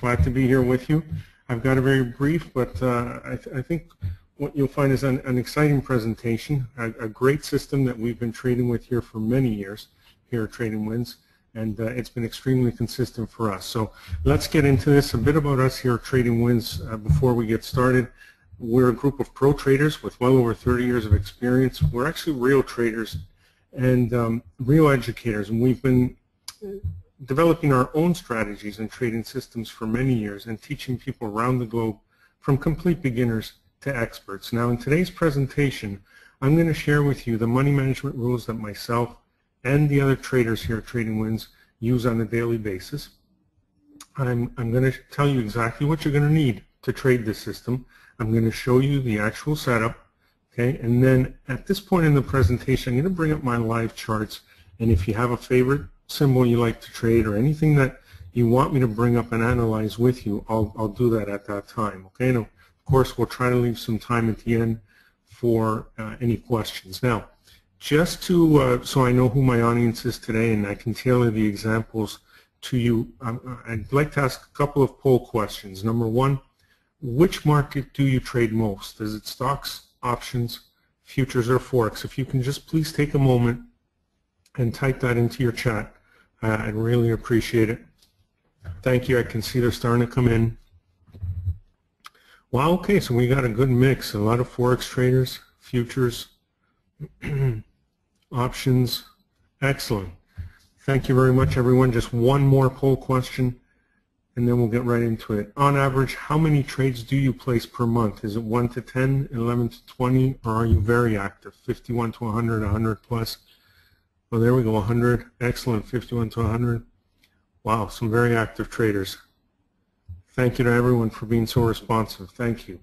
Glad to be here with you. I've got a very brief, but I think what you'll find is an exciting presentation, a great system that we've been trading with here for many years here at Trading Winds, and it's been extremely consistent for us. So let's get into this. A bit about us here at Trading Winds before we get started. We're a group of pro traders with well over 30 years of experience. We're actually real traders and real educators, and we've been developing our own strategies and trading systems for many years and teaching people around the globe from complete beginners to experts. Now in today's presentation, I'm going to share with you the money management rules that myself and the other traders here at Trading Winds use on a daily basis. I'm going to tell you exactly what you're going to need to trade this system. I'm going to show you the actual setup, okay? And then at this point in the presentation, I'm going to bring up my live charts, and if you have a favorite symbol you like to trade or anything that you want me to bring up and analyze with you, I'll do that at that time, okay? Now, of course, we'll try to leave some time at the end for any questions. Now, just to so I know who my audience is today and I can tailor the examples to you, I'd like to ask a couple of poll questions. Number one, which market do you trade most? Is it stocks, options, futures, or Forex? If you can just please take a moment and type that into your chat, I'd really appreciate it. Thank you. I can see they're starting to come in. Wow, okay, so we got a good mix. A lot of Forex traders, futures, options. Excellent. Thank you very much, everyone. Just one more poll question, and then we'll get right into it. On average, how many trades do you place per month? Is it 1 to 10, 11 to 20, or are you very active? 51 to 100, 100 plus? Well, there we go, 100. Excellent, 51 to 100. Wow, some very active traders. Thank you to everyone for being so responsive. Thank you.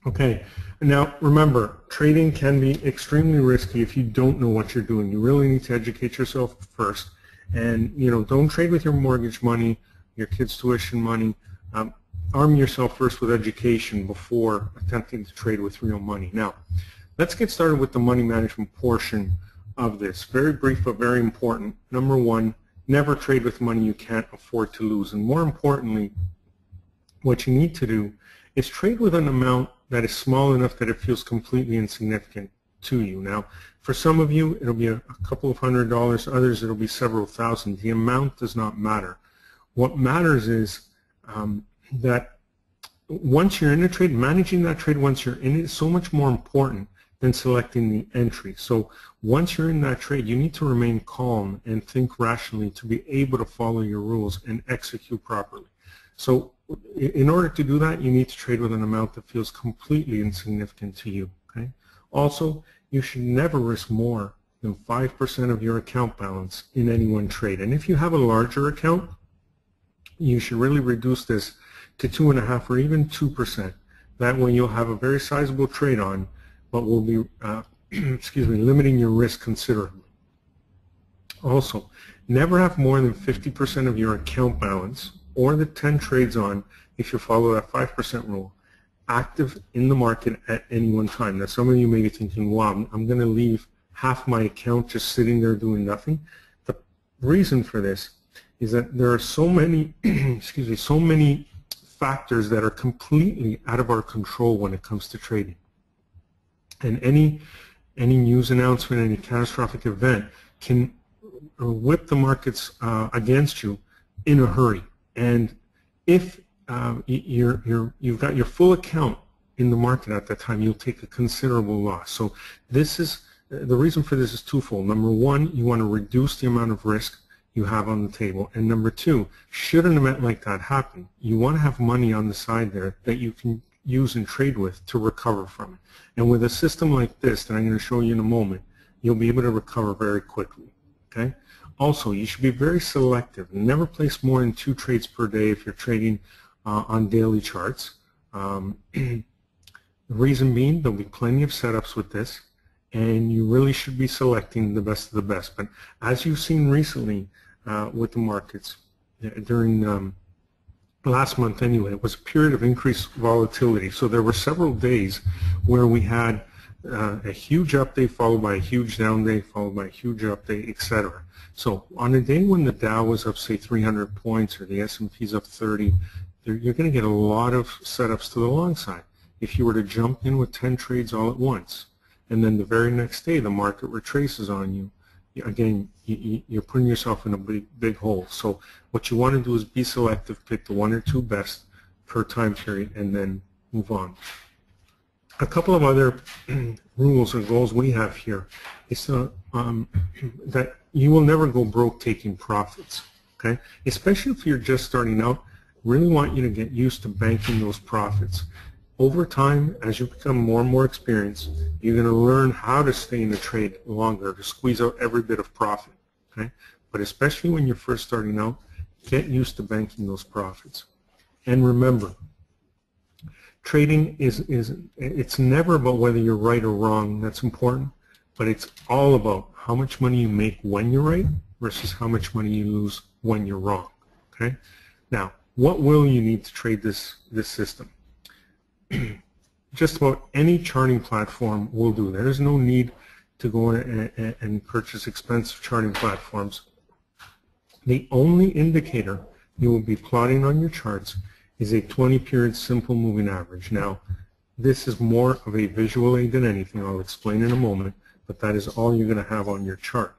Okay, now remember, trading can be extremely risky if you don't know what you're doing. You really need to educate yourself first. And, you know, don't trade with your mortgage money, your kids' tuition money. Arm yourself first with education before attempting to trade with real money. Now, let's get started with the money management portion of this. Very brief but very important. Number one, never trade with money you can't afford to lose. And more importantly, what you need to do is trade with an amount that is small enough that it feels completely insignificant to you. Now, for some of you, it'll be a couple of $100s. Others, it'll be several thousand. The amount does not matter. What matters is that once you're in a trade, managing that trade once you're in it is so much more important than selecting the entry. So once you're in that trade, you need to remain calm and think rationally to be able to follow your rules and execute properly. So in order to do that, you need to trade with an amount that feels completely insignificant to you. Okay? Also, you should never risk more than 5% of your account balance in any one trade. And if you have a larger account, you should really reduce this to 2.5% or even 2%. That way you'll have a very sizable trade on, but will be limiting your risk considerably. Also, never have more than 50% of your account balance or the 10 trades on, if you follow that 5% rule, active in the market at any one time. Now, some of you may be thinking, wow, I'm going to leave half my account just sitting there doing nothing. The reason for this is that there are so many, so many factors that are completely out of our control when it comes to trading. And any news announcement, any catastrophic event can whip the markets against you in a hurry. And if you've got your full account in the market at that time, you'll take a considerable loss. So this is the reason for this is twofold. Number one, you want to reduce the amount of risk you have on the table. And number two, should an event like that happen, you want to have money on the side there that you can use and trade with to recover from it. And with a system like this that I'm going to show you in a moment, you'll be able to recover very quickly. Okay? Also, you should be very selective. Never place more than 2 trades per day if you're trading on daily charts. The reason being, there'll be plenty of setups with this, and you really should be selecting the best of the best. But as you've seen recently with the markets, during last month anyway, it was a period of increased volatility. So there were several days where we had a huge up day followed by a huge down day followed by a huge up day, etc. So on a day when the Dow was up, say, 300 points or the S&P's up 30, you're going to get a lot of setups to the long side. If you were to jump in with 10 trades all at once, and then the very next day the market retraces on you, again, you're putting yourself in a big hole. So what you want to do is be selective, pick the 1 or 2 best per time period, and then move on. A couple of other rules or goals we have here is that you will never go broke taking profits, okay? Especially if you're just starting out, really want you to get used to banking those profits. Over time, as you become more and more experienced, you're going to learn how to stay in the trade longer, to squeeze out every bit of profit, okay? But especially when you're first starting out, get used to banking those profits. And remember, trading it's never about whether you're right or wrong. That's important, but it's all about how much money you make when you're right versus how much money you lose when you're wrong, okay? Now, what will you need to trade this system? Just about any charting platform will do. There's no need to go and purchase expensive charting platforms. The only indicator you will be plotting on your charts is a 20-period simple moving average. Now, this is more of a visual aid than anything. I'll explain in a moment, but that is all you're going to have on your chart.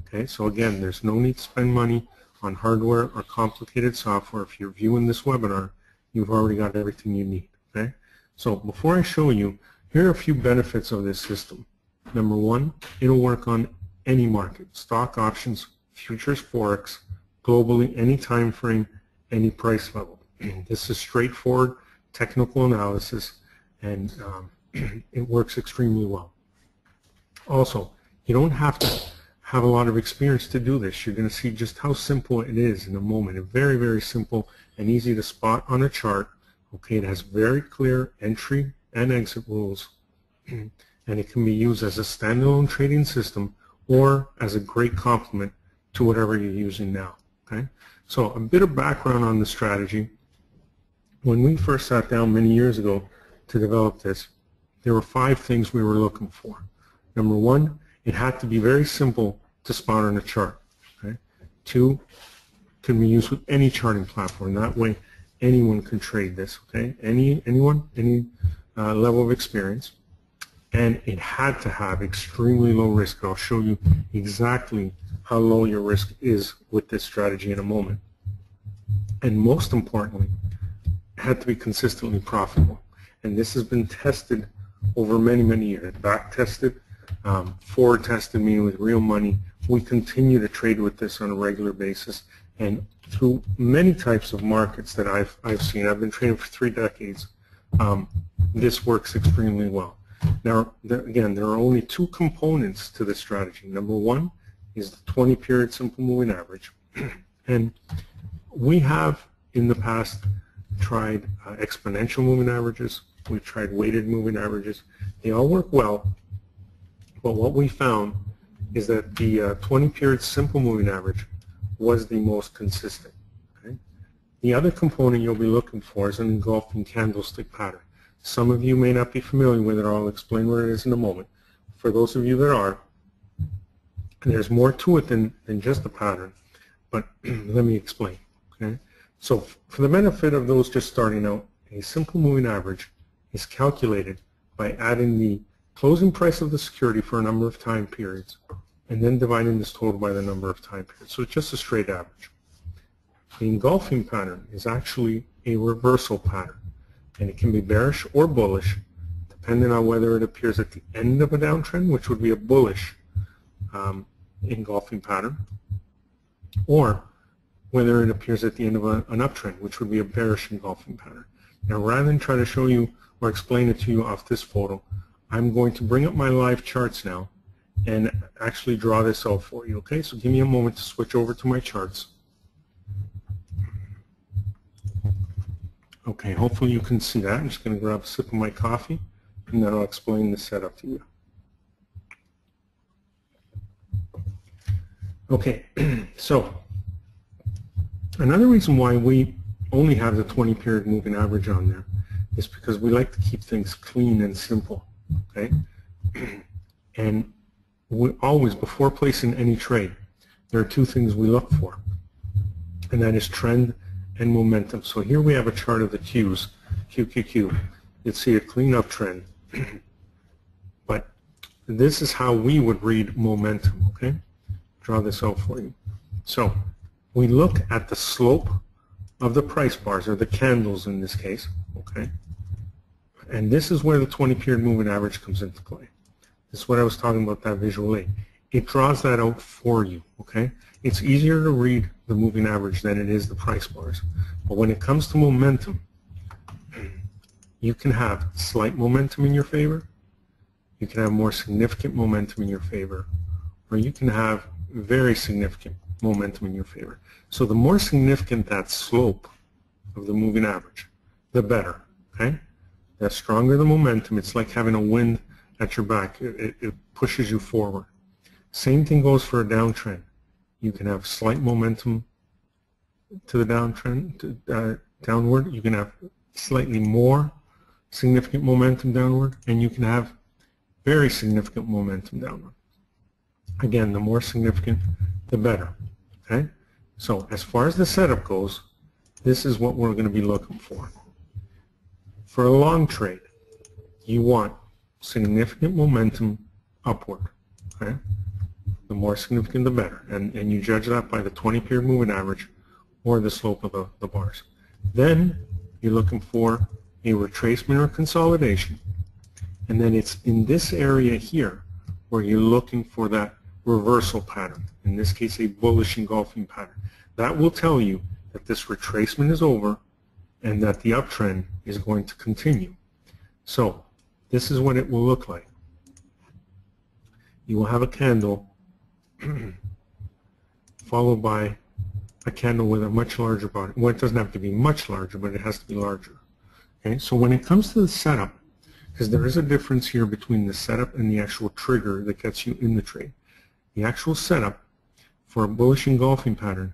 Okay, so again, there's no need to spend money on hardware or complicated software. If you're viewing this webinar, you've already got everything you need. Okay, so before I show you, here are a few benefits of this system. Number one, it'll work on any market, stock, options, futures, Forex, globally, any time frame, any price level. This is straightforward technical analysis, and it works extremely well. Also, you don't have to have a lot of experience to do this. You're going to see just how simple it is in a moment. It's very, very simple and easy to spot on a chart. Okay, it has very clear entry and exit rules, and it can be used as a standalone trading system or as a great complement to whatever you're using now. Okay, so a bit of background on the strategy. When we first sat down many years ago to develop this, there were 5 things we were looking for. Number one, it had to be very simple to spot on a chart. Okay? 2, can be used with any charting platform. That way, anyone can trade this. Okay? Anyone, any level of experience. And it had to have extremely low risk. I'll show you exactly how low your risk is with this strategy in a moment. And most importantly, had to be consistently profitable, and this has been tested over many, many years. Back tested, forward tested, meaning with real money. We continue to trade with this on a regular basis, and through many types of markets that I've seen. I've been trading for 3 decades. This works extremely well. Now, again, there are only 2 components to this strategy. Number one is the 20-period simple moving average, and we have in the past tried exponential moving averages. We've tried weighted moving averages. They all work well, but what we found is that the 20-period simple moving average was the most consistent. Okay? The other component you'll be looking for is an engulfing candlestick pattern. Some of you may not be familiar with it. I'll explain what it is in a moment. For those of you that are, there's more to it than just the pattern, but let me explain. Okay? So for the benefit of those just starting out, a simple moving average is calculated by adding the closing price of the security for a number of time periods and then dividing this total by the number of time periods. So it's just a straight average. The engulfing pattern is actually a reversal pattern, and it can be bearish or bullish depending on whether it appears at the end of a downtrend, which would be a bullish engulfing pattern, or whether it appears at the end of an uptrend, which would be a bearish engulfing pattern. Now, rather than try to show you or explain it to you off this photo, I'm going to bring up my live charts now and actually draw this out for you. Okay, so give me a moment to switch over to my charts. Okay, hopefully you can see that. I'm just going to grab a sip of my coffee, and then I'll explain the setup to you. Okay, so another reason why we only have the 20-period moving average on there is because we like to keep things clean and simple. Okay, And we always, before placing any trade, there are two things we look for, and that is trend and momentum. So here we have a chart of the Qs, QQQ. You'd see a clean uptrend, but this is how we would read momentum, okay? Draw this out for you. So we look at the slope of the price bars, or the candles in this case, okay? And this is where the 20-period moving average comes into play. This is what I was talking about, that visual aid. It draws that out for you, okay? It's easier to read the moving average than it is the price bars. But when it comes to momentum, you can have slight momentum in your favor, you can have more significant momentum in your favor, or you can have very significant momentum in your favor. So the more significant that slope of the moving average, the better, okay? The stronger the momentum, it's like having a wind at your back. It pushes you forward. Same thing goes for a downtrend. You can have slight momentum to the downtrend, downward. You can have slightly more significant momentum downward, and you can have very significant momentum downward. Again, the more significant, the better. Okay? So as far as the setup goes, this is what we're going to be looking for. For a long trade, you want significant momentum upward. Okay? The more significant, the better. And you judge that by the 20-period moving average or the slope of the bars. Then you're looking for a retracement or consolidation. And then it's in this area here where you're looking for that reversal pattern. In this case, a bullish engulfing pattern. That will tell you that this retracement is over and that the uptrend is going to continue. So this is what it will look like. You will have a candle followed by a candle with a much larger body. Well, it doesn't have to be much larger, but it has to be larger. Okay, so when it comes to the setup, because there is a difference here between the setup and the actual trigger that gets you in the trade. The actual setup for a bullish engulfing pattern,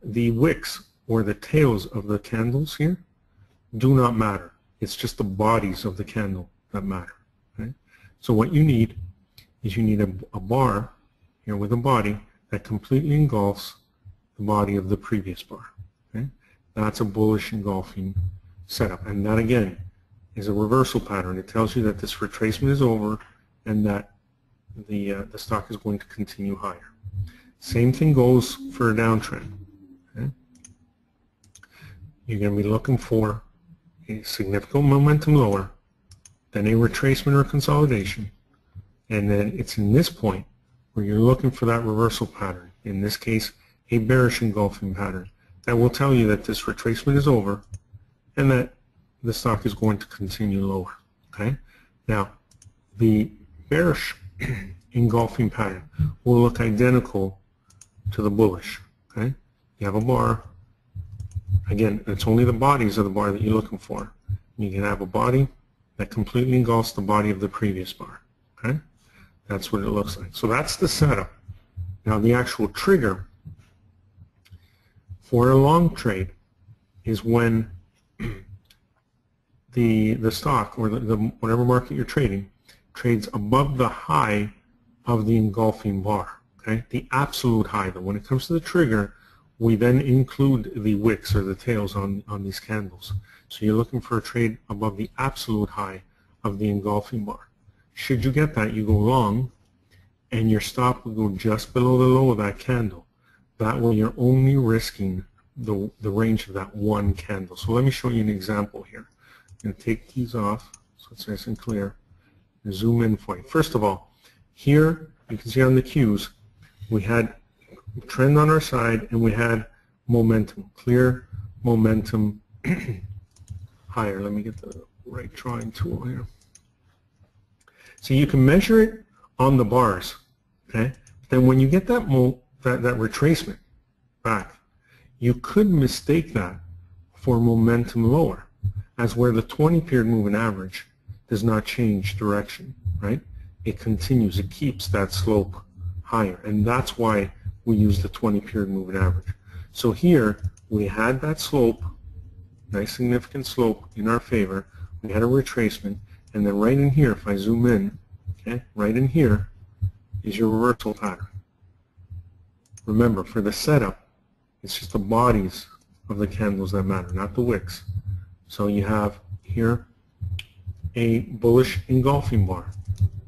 the wicks or the tails of the candles here do not matter. It's just the bodies of the candle that matter. Okay? So what you need is you need a bar here with a body that completely engulfs the body of the previous bar. Okay? That's a bullish engulfing setup, and that again is a reversal pattern. It tells you that this retracement is over and that the stock is going to continue higher. Same thing goes for a downtrend. Okay? You're going to be looking for a significant momentum lower, then a retracement or consolidation, and then it's in this point where you're looking for that reversal pattern. In this case, a bearish engulfing pattern that will tell you that this retracement is over and that the stock is going to continue lower. Okay? Now, the bearish engulfing pattern will look identical to the bullish. Okay? You have a bar. Again, it's only the bodies of the bar that you're looking for. You can have a body that completely engulfs the body of the previous bar. Okay? That's what it looks like. So that's the setup. Now, the actual trigger for a long trade is when the stock or the whatever market you're trading trades above the high of the engulfing bar. Okay, the absolute high. Though when it comes to the trigger, we then include the wicks or the tails on these candles. So you're looking for a trade above the absolute high of the engulfing bar. Should you get that, you go long, and your stop will go just below the low of that candle. That way, you're only risking the range of that one candle. So let me show you an example here. I'm going to take these off so it's nice and clear. Zoom in for you. First of all, here you can see on the Qs, we had trend on our side and we had momentum, clear momentum higher. Let me get the right drawing tool here. So you can measure it on the bars. Okay. Then when you get that retracement back, you could mistake that for momentum lower, as where the 20-period moving average does not change direction, right? It continues, it keeps that slope higher, and that's why we use the 20-period moving average. So here, we had that slope, nice significant slope in our favor, we had a retracement, and then right in here, if I zoom in, Okay, right in here is your reversal pattern. Remember, for the setup, it's just the bodies of the candles that matter, not the wicks. So you have here a bullish engulfing bar.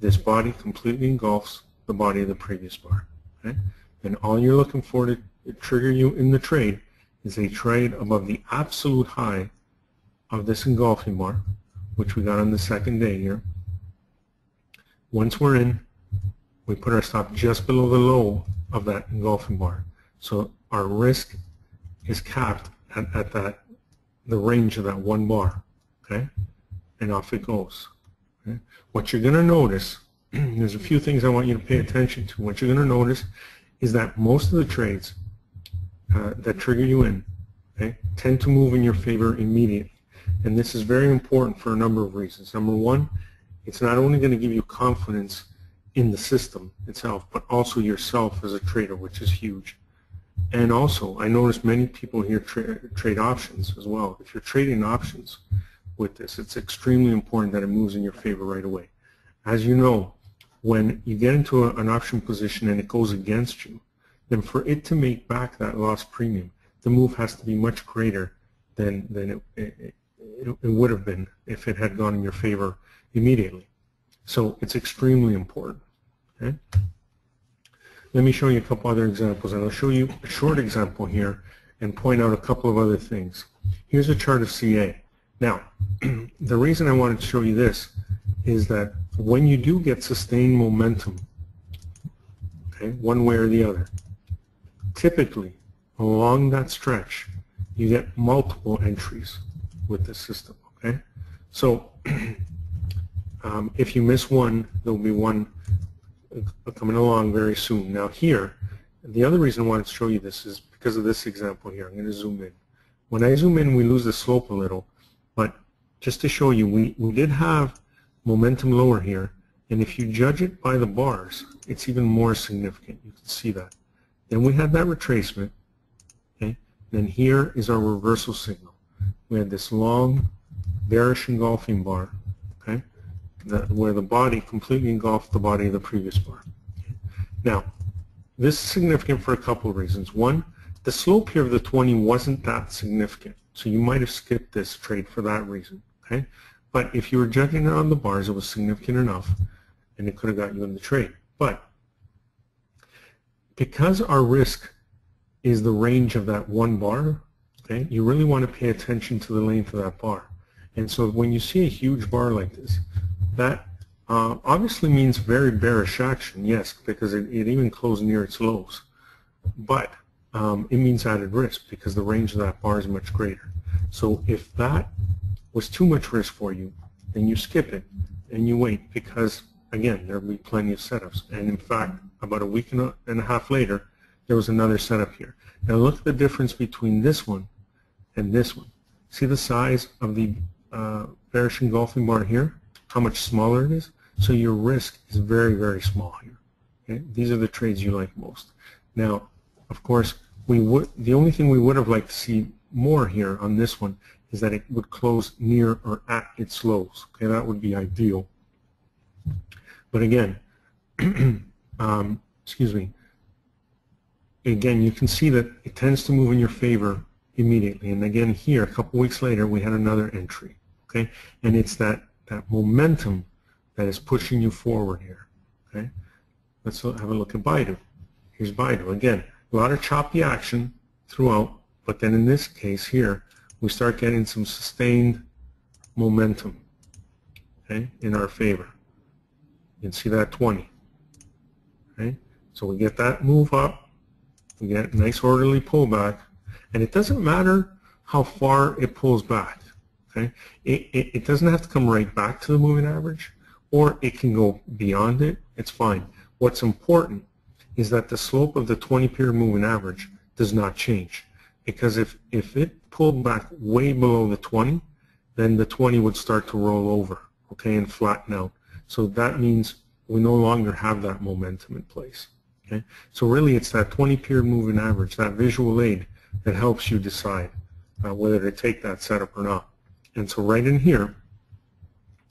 This body completely engulfs the body of the previous bar. Okay? And all you're looking for to trigger you in the trade is a trade above the absolute high of this engulfing bar, which we got on the second day here. Once we're in, we put our stop just below the low of that engulfing bar. So our risk is capped at the range of that one bar. Okay? And off it goes. Okay? What you're going to notice, there's a few things I want you to pay attention to. What you're going to notice is that most of the trades that trigger you in, okay, tend to move in your favor immediately. And this is very important for a number of reasons. Number one, it's not only going to give you confidence in the system itself, but also yourself as a trader, which is huge. And also, I notice many people here trade options as well. If you're trading options with this, it's extremely important that it moves in your favor right away. As you know, when you get into an option position and it goes against you, then for it to make back that lost premium, the move has to be much greater than it would have been if it had gone in your favor immediately. So it's extremely important. Okay? Let me show you a couple other examples, and I'll show you a short example here and point out a couple of other things. Here's a chart of CA. Now, the reason I wanted to show you this is that when you do get sustained momentum, okay, one way or the other, typically along that stretch you get multiple entries with the system. Okay, so if you miss one, there'll be one coming along very soon. Now here, the other reason I wanted to show you this is because of this example here. I'm going to zoom in. When I zoom in, we lose the slope a little, but just to show you, we did have momentum lower here, and if you judge it by the bars, it's even more significant. You can see that. Then we had that retracement, okay? Then here is our reversal signal. We had this long bearish engulfing bar, okay, where the body completely engulfed the body of the previous bar. Okay? Now, this is significant for a couple of reasons. One, the slope here of the 20 wasn't that significant, so you might have skipped this trade for that reason. Okay? But if you were judging it on the bars, it was significant enough, and it could have got you in the trade. But because our risk is the range of that one bar, okay, you really want to pay attention to the length of that bar. And so when you see a huge bar like this, that obviously means very bearish action, yes, because it even closed near its lows. But it means added risk because the range of that bar is much greater. So if that was too much risk for you, then you skip it and you wait, because again, there will be plenty of setups. And in fact, about a week and a half later, there was another setup here. Now look at the difference between this one and this one. See the size of the bearish engulfing bar here? How much smaller it is? So your risk is very, very small here. Okay? These are the trades you like most. Now, of course, the only thing we would have liked to see more here on this one is that it would close near or at its lows. Okay, that would be ideal. But again, excuse me. Again, you can see that it tends to move in your favor immediately. And again, here, a couple weeks later, we had another entry. Okay, and it's that momentum that is pushing you forward here. Okay, let's have a look at Baidu. Here's Baidu. Again, a lot of choppy action throughout, but then in this case here, we start getting some sustained momentum, okay, in our favor. You can see that 20. Okay, so we get that move up, we get a nice orderly pullback, and it doesn't matter how far it pulls back. Okay, it doesn't have to come right back to the moving average, or it can go beyond it. It's fine. What's important is that the slope of the 20-period moving average does not change, because if it pulled back way below the 20, then the 20 would start to roll over, okay, and flatten out. So that means we no longer have that momentum in place. Okay, so really it's that 20-period moving average, that visual aid, that helps you decide whether to take that setup or not. And so right in here,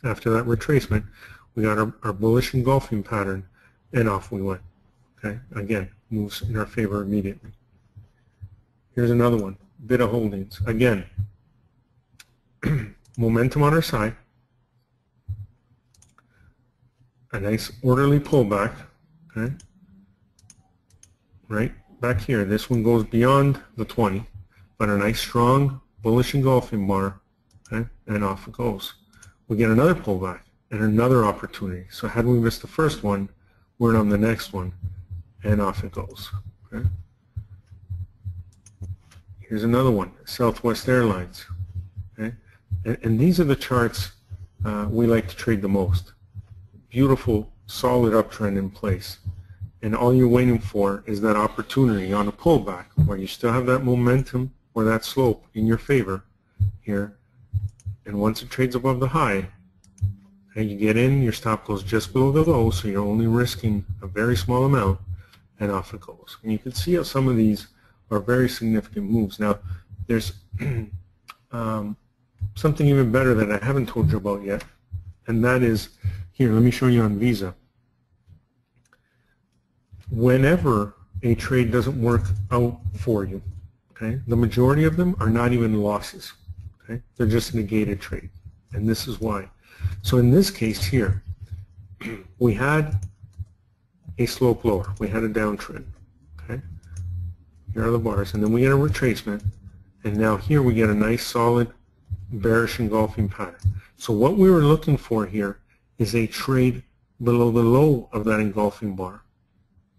after that retracement, We got our bullish engulfing pattern, and off we went. Okay, again, moves in our favor immediately. Here's another one, bit of holdings. Again, momentum on our side, a nice orderly pullback. Okay, right back here. This one goes beyond the 20, but a nice strong bullish engulfing bar. Okay, and off it goes. We get another pullback and another opportunity. So had we missed the first one, we're on the next one, and off it goes. Okay. Here's another one, Southwest Airlines. Okay, and these are the charts we like to trade the most. Beautiful, solid uptrend in place, and all you're waiting for is that opportunity on a pullback where you still have that momentum or that slope in your favor here. And once it trades above the high, and you get in, your stop goes just below the low, so you're only risking a very small amount, and off it goes. And you can see how some of these are very significant moves. Now, there's something even better that I haven't told you about yet, and that is, here, let me show you on Visa. Whenever a trade doesn't work out for you, okay, the majority of them are not even losses. Okay? They're just a negated trade, and this is why. So in this case here, we had a slope lower. We had a downtrend. Okay? Here are the bars, and then we get a retracement, and now here we get a nice solid bearish engulfing pattern. So what we were looking for here is a trade below the low of that engulfing bar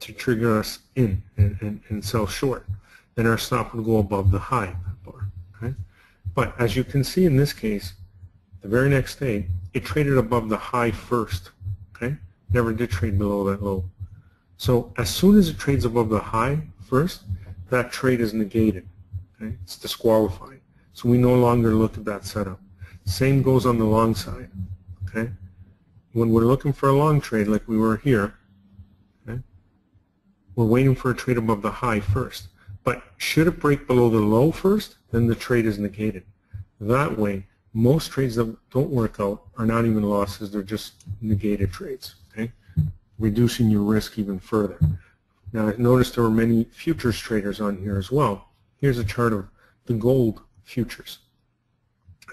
to trigger us in and sell short. Then our stop would go above the high bar. Okay? But as you can see in this case, the very next day, it traded above the high first. Okay? Never did trade below that low. So as soon as it trades above the high first, that trade is negated. Okay? It's disqualified. So we no longer look at that setup. Same goes on the long side. Okay? When we're looking for a long trade like we were here, okay, we're waiting for a trade above the high first. But should it break below the low first, then the trade is negated. That way, most trades that don't work out are not even losses, they're just negated trades, okay? Reducing your risk even further. Now, I noticed there were many futures traders on here as well. Here's a chart of the gold futures.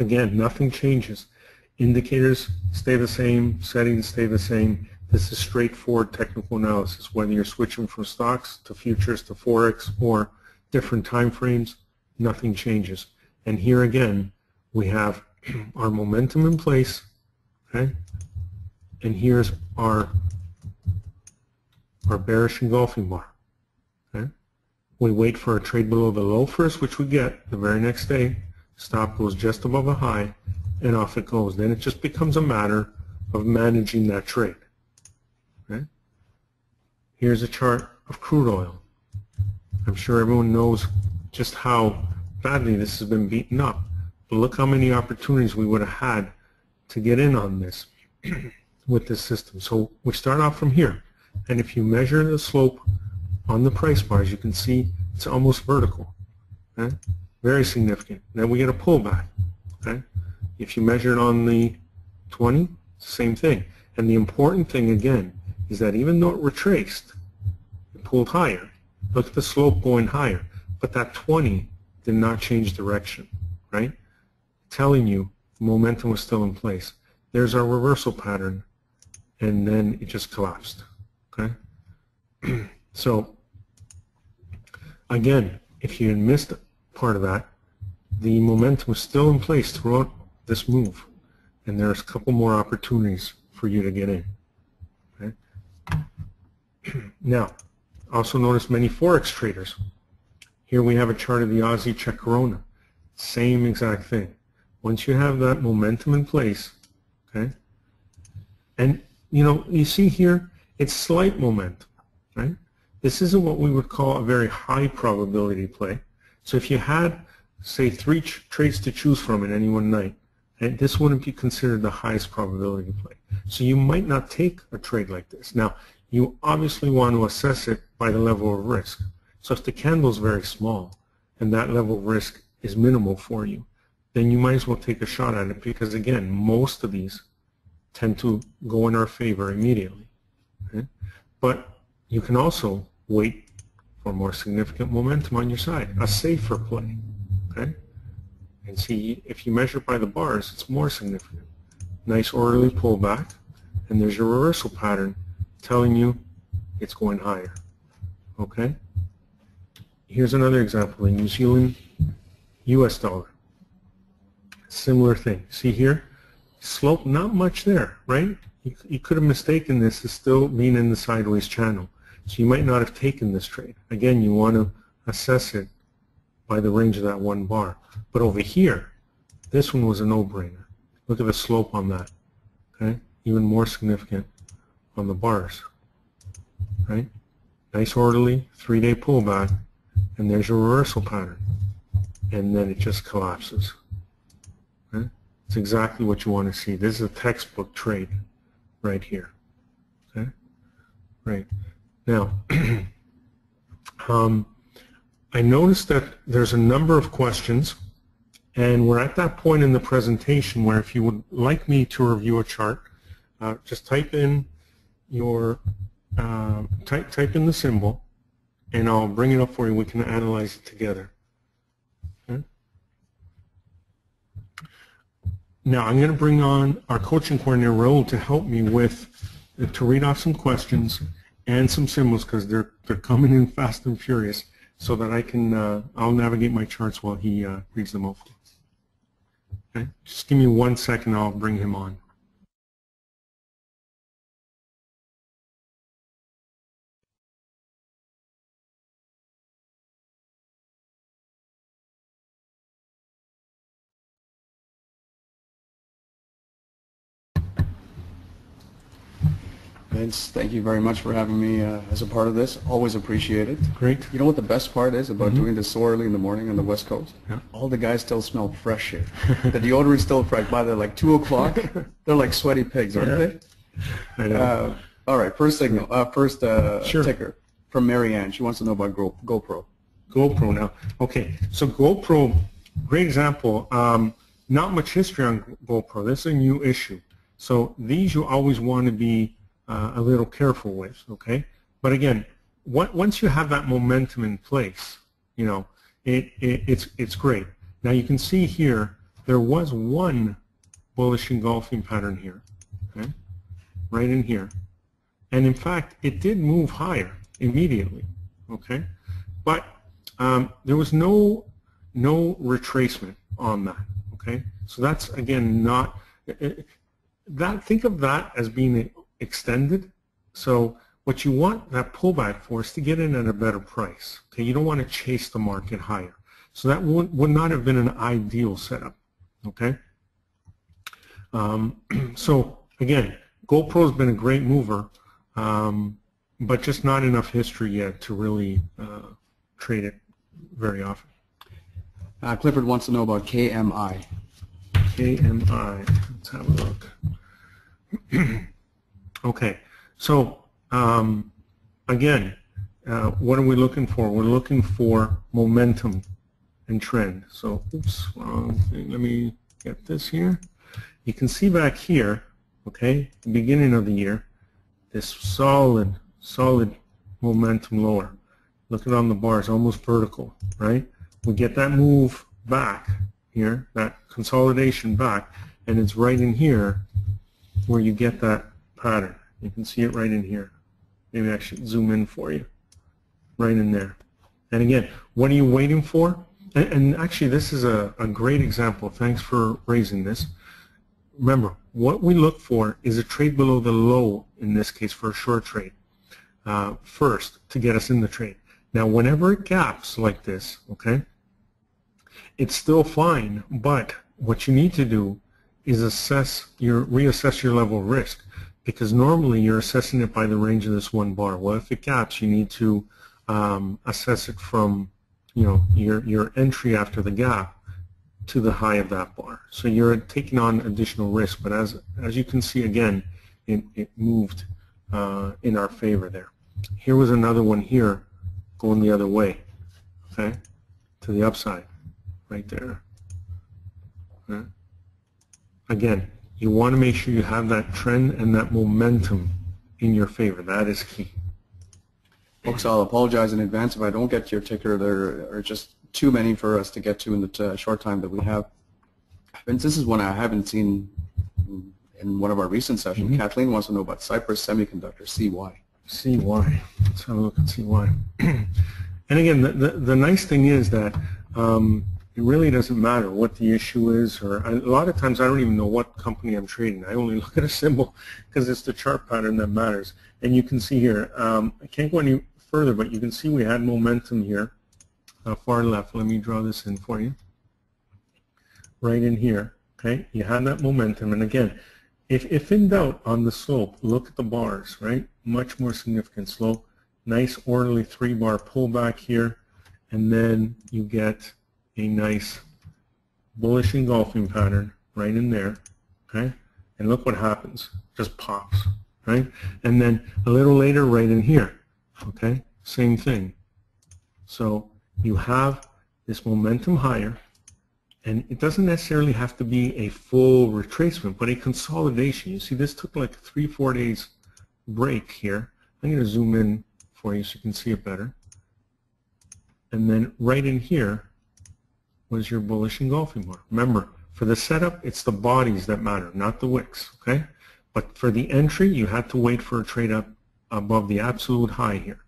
Again, nothing changes. Indicators stay the same, settings stay the same. This is straightforward technical analysis, whether you're switching from stocks to futures to Forex or different time frames, nothing changes. And here again, we have our momentum in place, okay? And here's our bearish engulfing bar, okay? We wait for a trade below the low first, which we get the very next day. Stop goes just above a high, and off it goes. Then it just becomes a matter of managing that trade. Okay? Here's a chart of crude oil. I'm sure everyone knows just how badly this has been beaten up. But look how many opportunities we would have had to get in on this with this system. So we start off from here. And if you measure the slope on the price bars, you can see it's almost vertical. Okay? Very significant. Then we get a pullback. Okay? If you measure it on the 20, it's the same thing. And the important thing, again, is that even though it retraced, it pulled higher. Look at the slope going higher. But that 20 did not change direction, right? Telling you the momentum was still in place. There's our reversal pattern, and then it just collapsed, okay? So, again, if you had missed part of that, the momentum was still in place throughout this move, and there's a couple more opportunities for you to get in. Okay? Now, also notice many Forex traders. Here we have a chart of the Aussie Czech Corona. Same exact thing. Once you have that momentum in place, okay, and you see here, it's slight momentum, right? This isn't what we would call a very high probability play. So if you had, say, 3 trades to choose from in any one night, and this wouldn't be considered the highest probability play. So you might not take a trade like this. Now, you obviously want to assess it by the level of risk. So if the candle is very small and that level of risk is minimal for you, then you might as well take a shot at it because, again, most of these tend to go in our favor immediately. Okay? But you can also wait for more significant momentum on your side, a safer play. Okay? And see, if you measure by the bars, it's more significant. Nice orderly pullback, and there's your reversal pattern telling you it's going higher. Okay? Here's another example, the New Zealand US dollar. Similar thing. See here? Slope, not much there, right? You could have mistaken this as still being in the sideways channel. So you might not have taken this trade. Again, you want to assess it by the range of that one bar. But over here, this one was a no-brainer. Look at the slope on that. Okay? Even more significant on the bars. Right? Nice orderly 3-day pullback, and there's your reversal pattern. And then it just collapses. Okay? It's exactly what you want to see. This is a textbook trade right here. Okay? Right. Now, I noticed that there's a number of questions, and we're at that point in the presentation where if you would like me to review a chart, just type in your type in the symbol, and I'll bring it up for you. We can analyze it together. Okay? Now I'm going to bring on our coaching coordinator Raul to help me to read off some questions and some symbols, because they're coming in fast and furious, so that I can I'll navigate my charts while he reads them out for us. Okay? Just give me 1 second, I'll bring him on. Vince, thank you very much for having me as a part of this. Always appreciate it. Great. You know what the best part is about doing this so early in the morning on the West Coast? Yeah. All the guys still smell fresh here. The deodorant is still fresh. By the like 2 o'clock, they're like sweaty pigs, aren't they? I know. All right, first signal, Sure. ticker from Marianne. She wants to know about GoPro. GoPro now. Okay, so GoPro, great example. Not much history on GoPro. This is a new issue. So these you always want to be a little careful with, okay? But again, once you have that momentum in place, you know, it's great. Now you can see here, there was one bullish engulfing pattern here, okay? Right in here. And in fact, it did move higher immediately, okay? But there was no retracement on that, okay? So that's, again, not, think of that as being extended. So what you want that pullback for is to get in at a better price, okay? You don't want to chase the market higher. So that would not have been an ideal setup, okay? So again, GoPro's been a great mover, but just not enough history yet to really trade it very often. Clifford wants to know about KMI. KMI, let's have a look. Okay, so again, what are we looking for? We're looking for momentum and trend. So, oops, wrong thing. Let me get this here. You can see back here, okay, the beginning of the year, this solid momentum lower. Look at on the bars, almost vertical, right? We get that move back here, that consolidation back, and it's right in here where you get that pattern. You can see it right in here. Maybe I should zoom in for you. Right in there. And again, what are you waiting for? And actually, this is a great example. Thanks for raising this. Remember, what we look for is a trade below the low, in this case for a short trade, first to get us in the trade. Now, whenever it gaps like this, okay, it's still fine, but what you need to do is reassess your level of risk, because normally you're assessing it by the range of this one bar. Well, if it gaps, you need to assess it from, you know, your entry after the gap to the high of that bar. So you're taking on additional risk, but as you can see again, it moved in our favor there. Here was another one here going the other way, okay, to the upside, right there. Okay. Again, you want to make sure you have that trend and that momentum in your favor. That is key. Folks, I'll apologize in advance if I don't get to your ticker. There are just too many for us to get to in the short time that we have. And this is one I haven't seen in one of our recent sessions. Kathleen wants to know about Cypress Semiconductor, CY. CY. Let's have a look at CY. And again, the nice thing is that it really doesn't matter what the issue is, or a lot of times I don't even know what company I'm trading. I only look at a symbol because it's the chart pattern that matters. And you can see here, I can't go any further, but you can see we had momentum here, far left. Let me draw this in for you. Right in here, okay? You had that momentum, and again, if in doubt on the slope, look at the bars, right? Much more significant slope. Nice orderly 3-bar pullback here, and then you get a nice bullish engulfing pattern right in there, okay? And look what happens, just pops, right? And then a little later right in here, okay? Same thing. So you have this momentum higher, and it doesn't necessarily have to be a full retracement, but a consolidation. You see this took like 3-4 days break here. I'm going to zoom in for you so you can see it better. And then right in here was your bullish engulfing bar. Remember, for the setup, it's the bodies that matter, not the wicks, okay? But for the entry, you had to wait for a trade up above the absolute high here.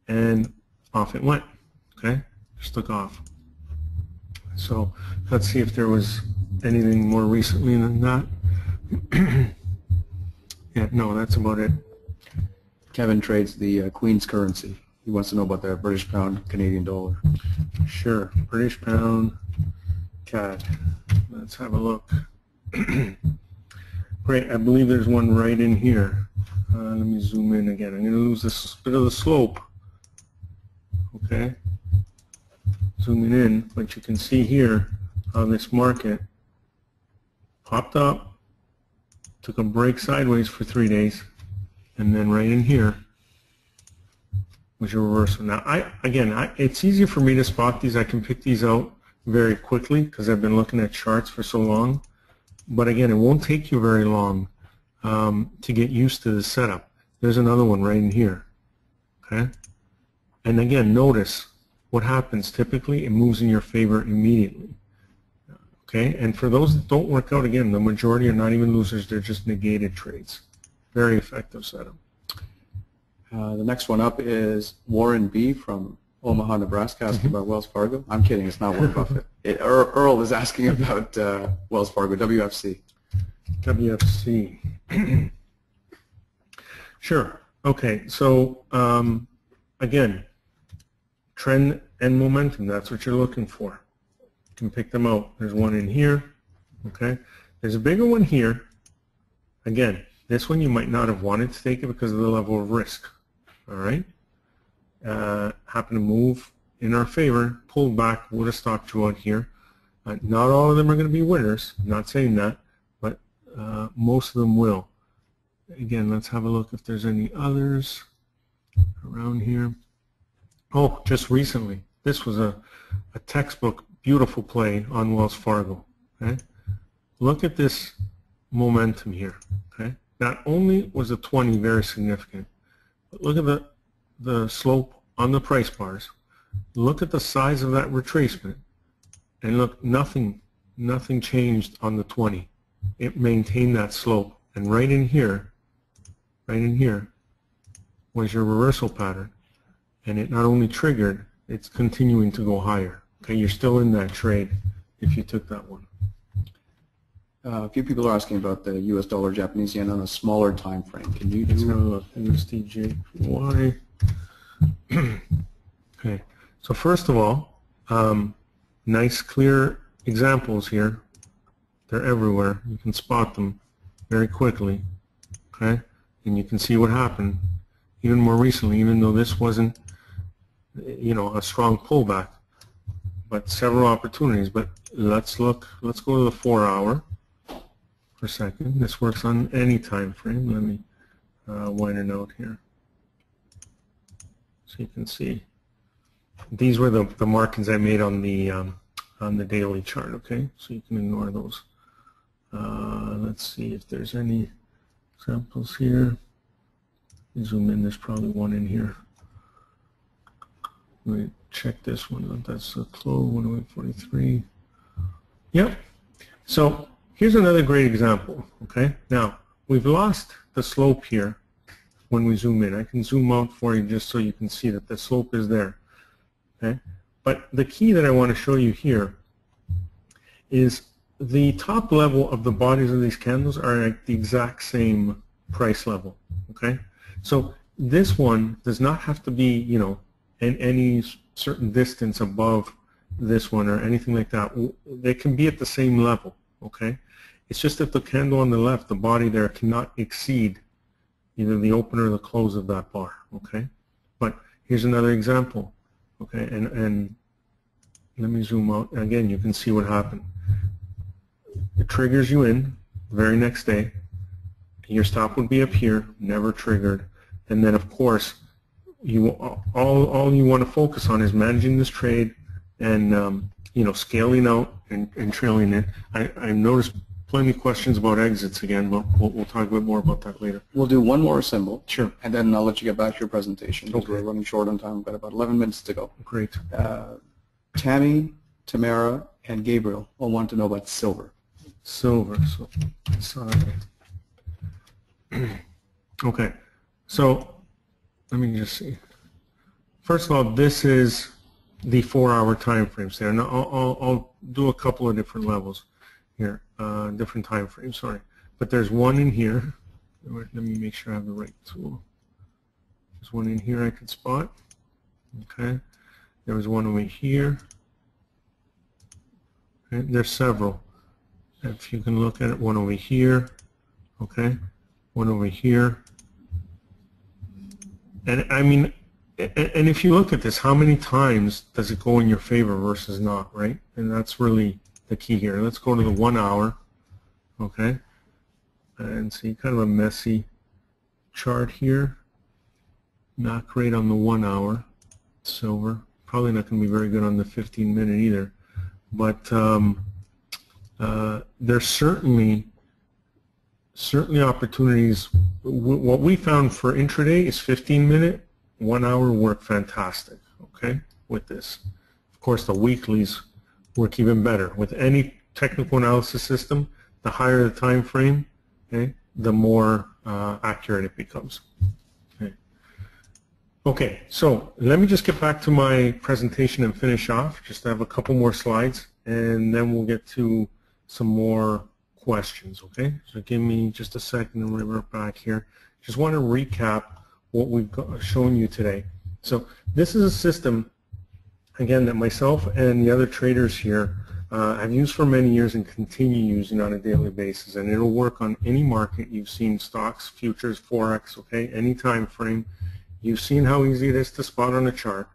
And off it went, okay? Just took off. So let's see if there was anything more recently than that. Yeah, no, that's about it. Kevin trades the Queen's currency. He wants to know about the British pound, Canadian dollar. Sure, British pound, CAD. Let's have a look. Great, I believe there's one right in here. Let me zoom in again. I'm going to lose this bit of the slope. Okay. Zooming in, but you can see here how this market popped up, took a break sideways for 3 days, and then right in here was your reversal. Now, it's easier for me to spot these. I can pick these out very quickly because I've been looking at charts for so long. But again, it won't take you very long to get used to the setup. There's another one right in here. Okay, and again, notice what happens typically. It moves in your favor immediately. Okay, and for those that don't work out, again, the majority are not even losers. They're just negated trades. Very effective setup. The next one up is Warren B. from Omaha, Nebraska, asking about Wells Fargo. I'm kidding, it's not Warren Buffett. Earl is asking about Wells Fargo, WFC. WFC. Sure. Okay, so again, trend and momentum, that's what you're looking for. You can pick them out. There's one in here. Okay, there's a bigger one here. Again, this one you might not have wanted to take it because of the level of risk. All right, happen to move in our favor, pulled back, would have stopped you out here. Not all of them are going to be winners. I'm not saying that, but most of them will. Again, let's have a look if there's any others around here. Oh, just recently, this was a textbook beautiful play on Wells Fargo. Okay, look at this momentum here. Okay, not only was the 20 very significant, but look at the slope on the price bars. Look at the size of that retracement, and look, nothing changed on the 20. It maintained that slope, and right in here was your reversal pattern, and it not only triggered, it's continuing to go higher. Okay, you're still in that trade if you took that one. A few people are asking about the U.S. dollar, Japanese yen on a smaller time frame. Can you do USDJY? Okay, so first of all, nice clear examples here. They're everywhere. You can spot them very quickly. Okay, and you can see what happened even more recently, even though this wasn't, you know, a strong pullback, but several opportunities. But let's go to the 4-hour for a second. This works on any time frame. Let me widen it out here so you can see. These were the markings I made on the daily chart. Okay, so you can ignore those. Let's see if there's any examples here. Zoom in, there's probably one in here. Let me check this one out. That's a close, 108.43. Yep. So here's another great example. Okay. Now we've lost the slope here when we zoom in. I can zoom out for you just so you can see that the slope is there. Okay. But the key that I want to show you here is the top level of the bodies of these candles are at the exact same price level. Okay. So this one does not have to be, you know, in any certain distance above this one or anything like that. They can be at the same level. Okay. It's just that the candle on the left, the body there, cannot exceed either the open or the close of that bar. Okay. But here's another example. Okay. And let me zoom out. Again, you can see what happened. It triggers you in the very next day. Your stop would be up here, never triggered. And then, of course, all you want to focus on is managing this trade and you know, scaling out and trailing it. I noticed plenty of questions about exits again, but we'll talk a bit more about that later. We'll do one more symbol. Sure. And then I'll let you get back to your presentation because Okay. we're running short on time. We've got about 11 minutes to go. Great. Tammy, Tamara, and Gabriel all want to know about silver. Silver. So, sorry. Okay. So let me just see. First of all, this is the 4-hour time frames there. And I'll do a couple of different levels here, different time frames, sorry. But there's one in here. Let me make sure I have the right tool. There's one in here I could spot. Okay. There was one over here. Okay. There's several. If you can look at it, one over here. Okay. One over here. And I mean, and if you look at this, how many times does it go in your favor versus not, right? And that's really the key here. Let's go to the 1 hour, okay? And see, kind of a messy chart here. Not great on the 1 hour, silver. Probably not going to be very good on the 15-minute either. But there's certainly opportunities. What we found for intraday is 15-minute, 1 hour work fantastic, okay, with this. Of course, the weeklies work even better. With any technical analysis system, the higher the time frame, okay, the more accurate it becomes. Okay, so let me just get back to my presentation and finish off. Just have a couple more slides, and then we'll get to some more questions, okay? So give me just a second and we'll revert back here. Just want to recap what we've shown you today. So this is a system, again, that myself and the other traders here have used for many years and continue using on a daily basis, and it'll work on any market. You've seen stocks, futures, Forex, okay, any time frame. You've seen how easy it is to spot on a chart,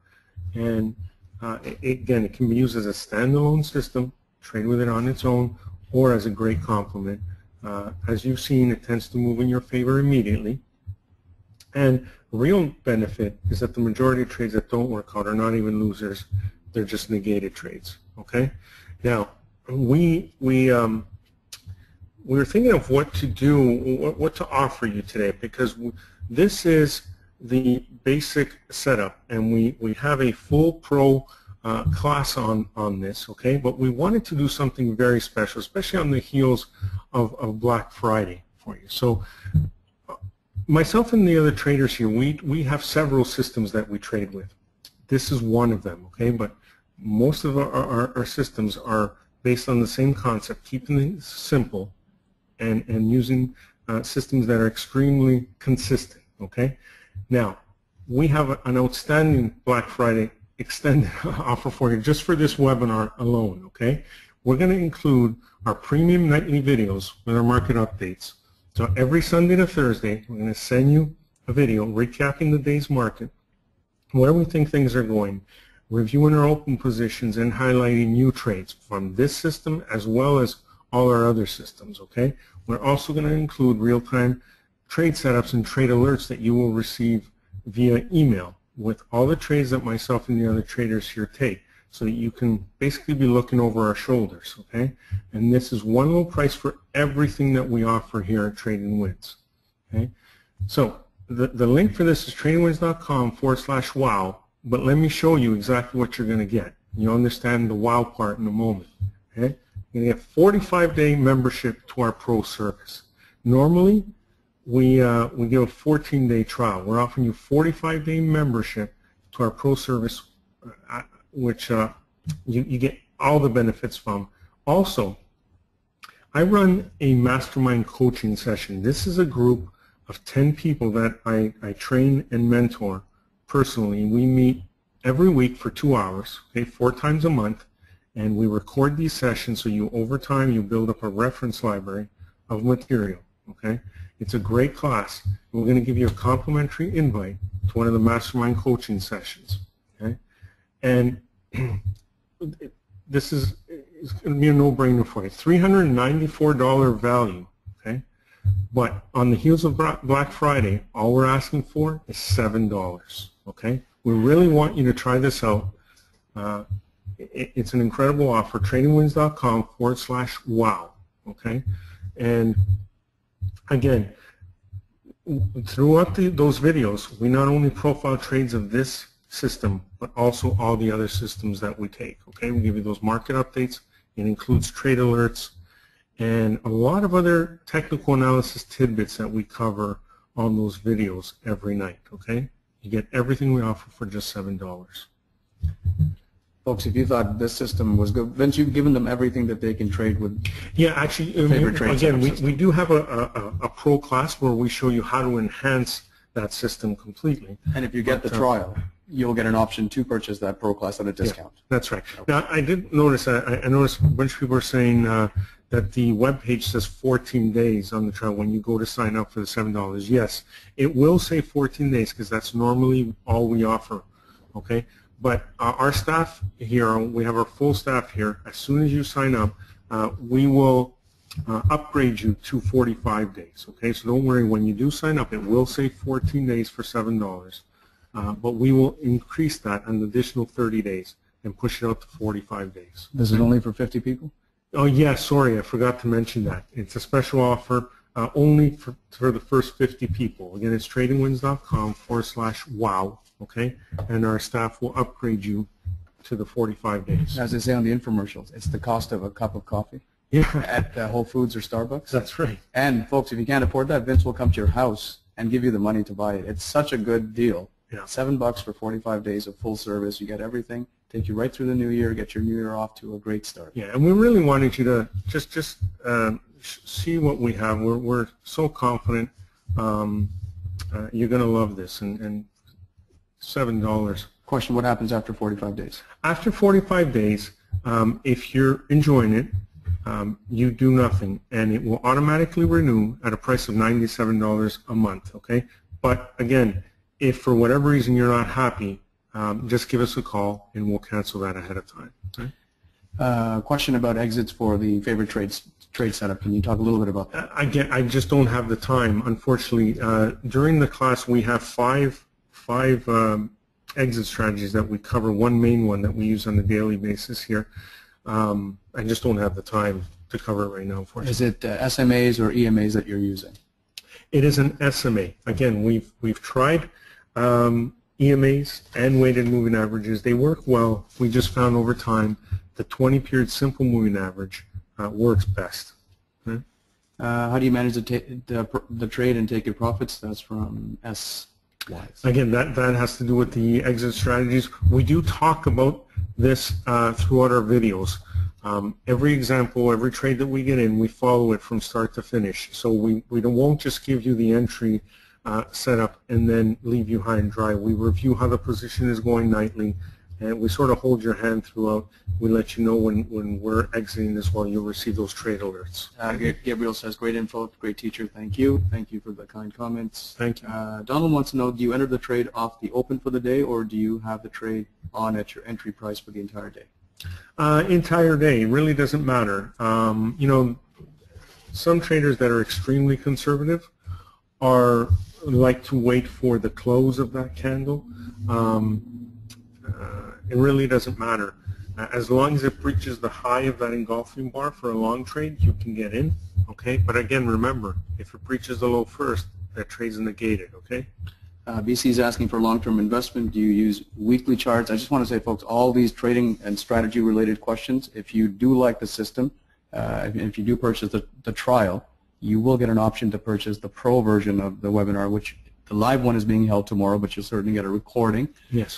and again, it can be used as a standalone system, trade with it on its own, or as a great complement. As you've seen, it tends to move in your favor immediately. And real benefit is that the majority of trades that don't work out are not even losers. They're just negated trades, okay? Now, we were thinking of what to do, what to offer you today, because this is the basic setup, and we have a full pro class on this, okay? But we wanted to do something very special, especially on the heels of Black Friday for you. So myself and the other traders here, we have several systems that we trade with. This is one of them, okay? But most of our systems are based on the same concept, keeping it simple and using systems that are extremely consistent, okay? Now, we have an outstanding Black Friday extended offer for you just for this webinar alone, okay? We're going to include our premium nightly videos with our market updates. So every Sunday to Thursday, we're going to send you a video recapping the day's market, where we think things are going, reviewing our open positions, and highlighting new trades from this system as well as all our other systems, okay? We're also going to include real-time trade setups and trade alerts that you will receive via email with all the trades that myself and the other traders here take. so that you can basically be looking over our shoulders, okay? And this is one low price for everything that we offer here at Trading Wins, okay? So the link for this is tradingwins.com/wow, but let me show you exactly what you're going to get. You'll understand the wow part in a moment, okay? You're going to get 45-day membership to our pro service. Normally, we give a 14-day trial. We're offering you 45-day membership to our pro service, which you get all the benefits from. Also, I run a mastermind coaching session. This is a group of 10 people that I train and mentor personally. We meet every week for 2 hours, okay, 4 times a month, and we record these sessions so you, over time, you build up a reference library of material, okay? It's a great class. We're going to give you a complimentary invite to one of the mastermind coaching sessions, okay? And this is going to be a no-brainer for you. $394 value, okay? But on the heels of Black Friday, all we're asking for is $7, okay? We really want you to try this out. It's an incredible offer. TradingWins.com/wow, okay? And again, throughout those videos, we not only profile trades of this system, but also all the other systems that we take, okay? We give you those market updates. It includes trade alerts and a lot of other technical analysis tidbits that we cover on those videos every night, okay? You get everything we offer for just $7. Folks, if you thought this system was good, Vince, you've given them everything that they can trade with. Yeah, actually, again, we do have a pro class where we show you how to enhance that system completely. And if you get the trial, you'll get an option to purchase that pro class at a discount. Yeah, that's right. Okay. Now, I did notice, I noticed a bunch of people are saying that the web page says 14 days on the trial when you go to sign up for the $7. Yes, it will say 14 days because that's normally all we offer, okay? But our staff here, we have our full staff here. As soon as you sign up, we will upgrade you to 45 days. Okay, so don't worry. When you do sign up, it will say 14 days for $7, but we will increase that an additional 30 days and push it out to 45 days. This is only for 50 people? Oh yeah, sorry, I forgot to mention that. It's a special offer only for the first 50 people. Again, it's tradingwins.com/wow. Okay, and our staff will upgrade you to the 45 days. As they say on the infomercials, it's the cost of a cup of coffee yeah. at Whole Foods or Starbucks. That's right. And folks, if you can't afford that, Vince will come to your house and give you the money to buy it. It's such a good deal. Yeah. $7 for 45 days of full service. You get everything. Take you right through the new year. Get your new year off to a great start. Yeah, and we really wanted you to just see what we have. We're so confident. You're going to love this, and $7. Question, what happens after 45 days? After 45 days, if you're enjoying it, you do nothing, and it will automatically renew at a price of $97 a month, okay? But again, if for whatever reason you're not happy, just give us a call, and we'll cancel that ahead of time. Okay? Question about exits for the favorite trade setup. Can you talk a little bit about that? I just don't have the time, unfortunately. During the class, we have five exit strategies that we cover. One main one that we use on a daily basis here. I just don't have the time to cover it right now, unfortunately. Is it SMAs or EMAs that you're using? It is an SMA. Again, we've tried EMAs and weighted moving averages. They work well. We just found over time the 20-period simple moving average works best. Okay? How do you manage the trade and take your profits? That's from S. Again, that has to do with the exit strategies. We do talk about this throughout our videos. Every example, every trade that we get in, we follow it from start to finish. So we won't just give you the entry setup and then leave you high and dry. We review how the position is going nightly, and we sort of hold your hand throughout. We let you know when we're exiting as well. You'll receive those trade alerts. Gabriel says, great info, great teacher, thank you. Thank you for the kind comments. Thank you. Donald wants to know, do you enter the trade off the open for the day, or do you have the trade on at your entry price for the entire day? Entire day. It really doesn't matter. You know, some traders that are extremely conservative like to wait for the close of that candle. It really doesn't matter. As long as it breaches the high of that engulfing bar for a long trade, you can get in, okay? But again, remember, if it breaches the low first, that trade's negated, okay? BC is asking for long-term investment. Do you use weekly charts? I just want to say, folks, all these trading and strategy-related questions, if you do like the system, if you do purchase the trial, you will get an option to purchase the pro version of the webinar, which the live one is being held tomorrow, but you'll certainly get a recording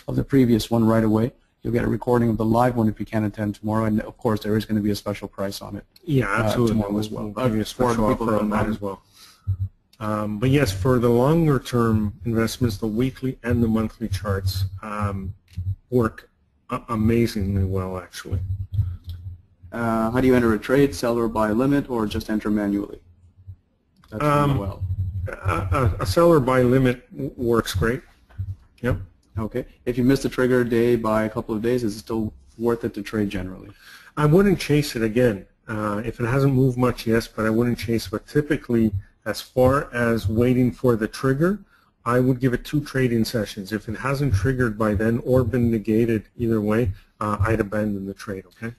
of the previous one right away. You'll get a recording of the live one if you can attend tomorrow, and of course there is going to be a special price on it. Yeah, absolutely. Tomorrow as well. We'll give you a special offer on that as well. But yes, for the longer term investments, the weekly and the monthly charts work amazingly well, actually. How do you enter a trade, sell or buy limit, or just enter manually? That's well. A sell or buy limit works great. Yep. Okay. If you miss the trigger day by a couple of days, is it still worth it to trade generally? I wouldn't chase it again. If it hasn't moved much, yes, but I wouldn't chase it. But typically, as far as waiting for the trigger, I would give it 2 trading sessions. If it hasn't triggered by then or been negated either way, I'd abandon the trade, okay?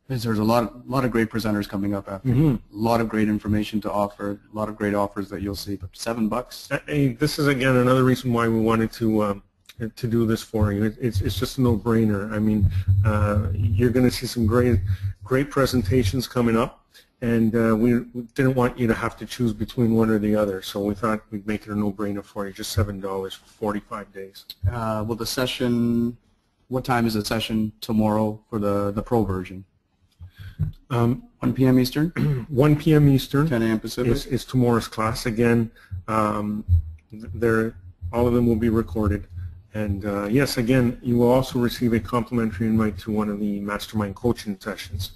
There's a lot of great presenters coming up after. A lot of great information to offer, a lot of great offers that you'll see. But $7? This is, again, another reason why we wanted to do this for you. It's just a no-brainer. I mean, you're going to see some great presentations coming up, and we didn't want you to have to choose between one or the other, so we thought we'd make it a no-brainer for you, just $7 for 45 days. Will the session, what time is the session tomorrow for the pro version? 1 p.m. Eastern? 1 p.m. Eastern. 10 a.m. Pacific? Is tomorrow's class. Again, all of them will be recorded. And yes, again, you will also receive a complimentary invite to one of the mastermind coaching sessions.